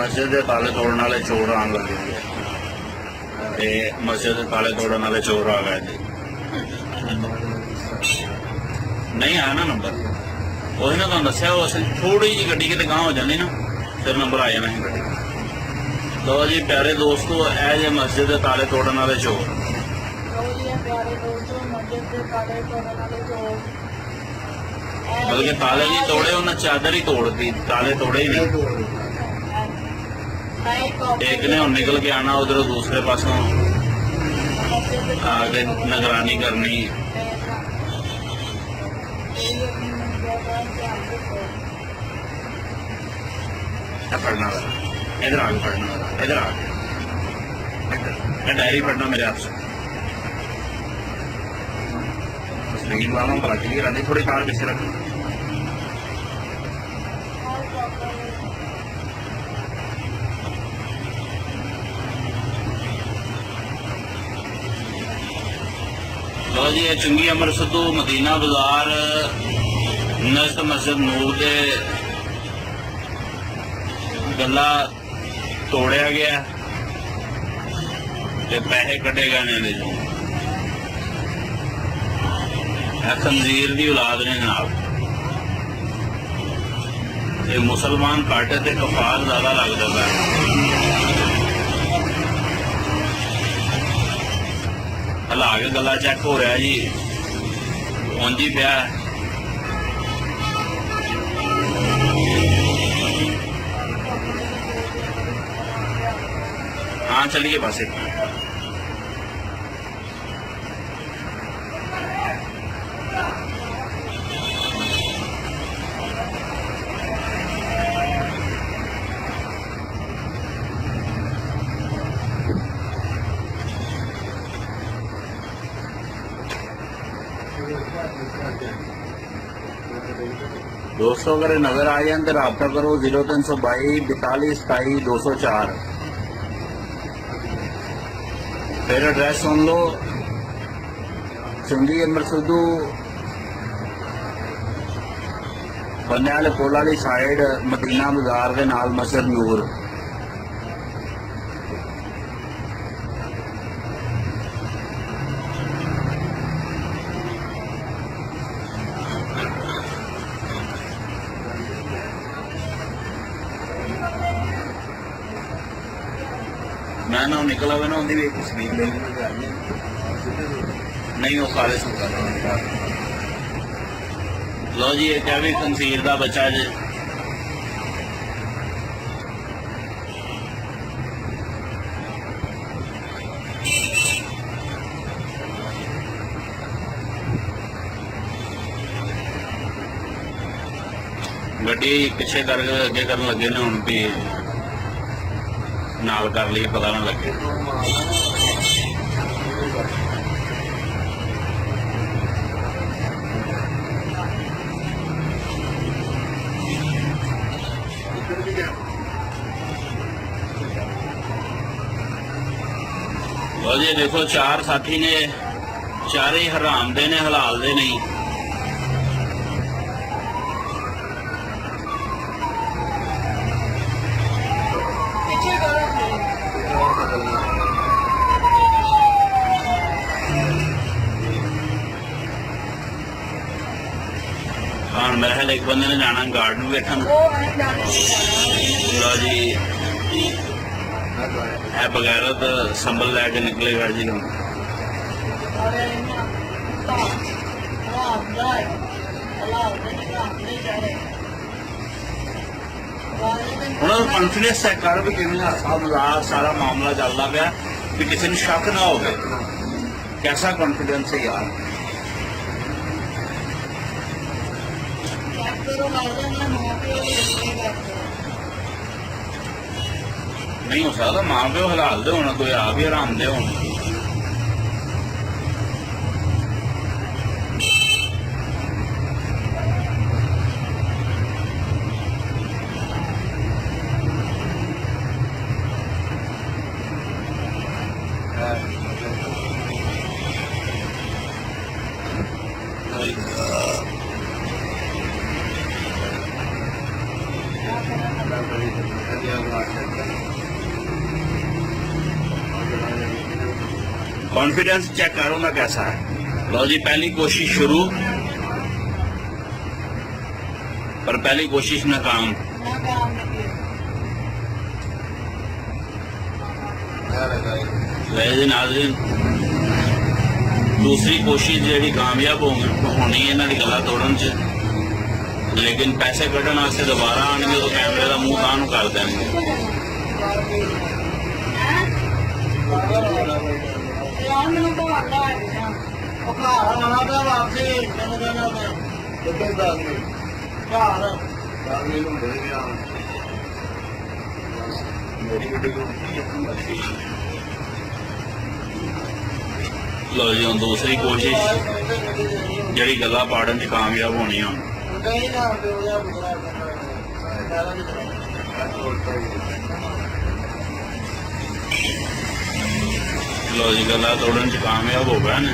मस्जिद के ताले तोड़ने वाले चोर आन लगे ते मस्जिद के ताले तोड़ने वाले चोर आ गए थे। नहीं आया ना नंबर, वही ना तुम दसिया थोड़ी जी गड्डी कितने गांव हो जाती ना फिर नंबर आ जाना गड्डी। लो जी प्यारे दोस्तों, ए जे मस्जिद के ताले तोड़ने वाले चोर। बल्कि ताले नहीं तोड़े, उन्हें चादर ही तोड़ दी, ताले तोड़े ही नहीं। एक ने हम निकल के आना उधर दूसरे पासों आगे निगरानी करनी। पढ़ना इधर आगे, पढ़ना इधर आगे, डायरी पढ़ना मेरे हाथ से। लेकिन वाला पता क्लियर आती, थोड़ी कार पीछे रखना। लो जी चुंगी अमर सिद्धू मदीना बाजार नज़द मस्जिद नूर दे गला तोड़िया गया ते पैसे कटे गए ने। खंजीर की औलाद ने जनाब, ये मुसलमान घट ते कफार ज्यादा लगता है। हला के गला चेक हो रहा जी, उंज ही पिया। हाँ चलिए पासे। दोस्तों अगर नजर आ जाए तो रब्ता करो 0322 42 27 204। फिर एड्रैस सुन लो, चुंगी अमर सिद्धू बन्ने वाले पुल वाली साइड मदीना बाजार के नाल मस्जिद नूर। मैं ना निकला हुआ ना उन्हें भी एक स्पीड नहीं वो सारे सुनता। लो जी ये क्या भी तनसीर का बच्चा जे गड्डी पिछे करके अगे कर लगे ने हम भी नाल कर लिए पता ना लगे। जी देखो चार साथी ने, चारे ही हराम दे ने, हलाल दे नहीं। हाँ मेरे ख्याल एक बंदे ने जाना गार्ड में बैठा। लो जी है बगैरत संभल लैके निकलेगा जी। हम कॉन्फिडेंस चेक कर भी किमें मजाक सारा मामला चलता पाया भी किसी ने शक ना हो। कैसा कॉन्फिडेंस है यार। नहीं हो सकता मां प्यो हलाल दे होना, कोई आप ही हराम दे होना। कॉन्फिडेंस चेक करो ना कैसा है। लो जी पहली कोशिश शुरू, पर पहली कोशिश नाकाम। नाज़रीन दूसरी कोशिश जी कामयाब होनी है इन्हों की गला तोड़न च, लेकिन पैसे कढ़न वास्ते दोबारा आएंगे तो कैमरे का मुंह तां कर देंगे। लो जी हम दूसरी कोशिश जी गला पाड़न च कामयाब होनी है। लो जी गला तोड़न च कामयाब हो गया ने।